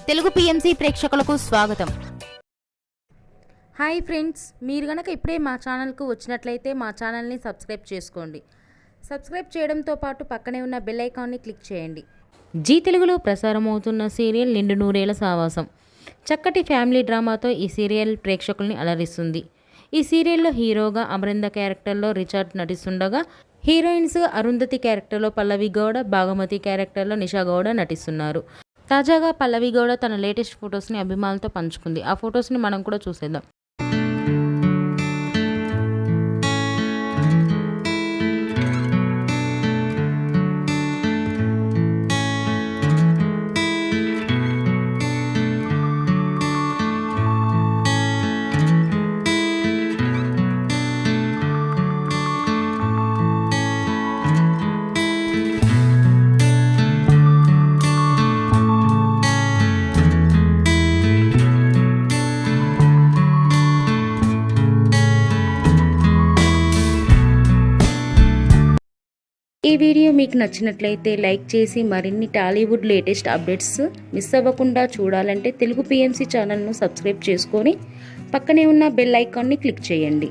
Telugu PMC ప్రేక్షకులకు స్వాగతం. Hi friends, మీరు గనక ఇప్పుడే మా ఛానల్కు వచ్చినట్లయితే మా ఛానల్ని సబ్స్క్రైబ్ చేసుకోండి. సబ్స్క్రైబ్ చేయడంతో పాటు పక్కనే ఉన్న బెల్ ఐకాన్ని క్లిక్ చేయండి. జీ తెలుగులో ప్రసారం అవుతున్న సీరియల్ నిండు నూరేళ్ల సావాసం. చక్కటి ఫ్యామిలీ డ్రామాతో ఈ సీరియల్ ప్రేక్షకుల్ని అలరిస్తుంది. ఈ సీరియల్లో హీరోగా అమరింద క్యారెక్టర్లో రిచర్డ్ నటిస్తుండగా, హీరోయిన్స్గా అరుంధతి క్యారెక్టర్లో పల్లవి గౌడ, భాగమతి క్యారెక్టర్లో నిషా గౌడ నటిస్తున్నారు. తాజాగా పల్లవి గౌడ తన లేటెస్ట్ ఫొటోస్ని అభిమానులతో పంచుకుంది. ఆ ఫొటోస్ని మనం కూడా చూసేద్దాం. ఈ వీడియో మీకు నచ్చినట్లయితే లైక్ చేసి మరిన్ని టాలీవుడ్ లేటెస్ట్ అప్డేట్స్ మిస్ అవ్వకుండా చూడాలంటే తెలుగు పిఎంసి ఛానల్ను సబ్స్క్రైబ్ చేసుకొని పక్కనే ఉన్న బెల్ ఐకాన్ని క్లిక్ చేయండి.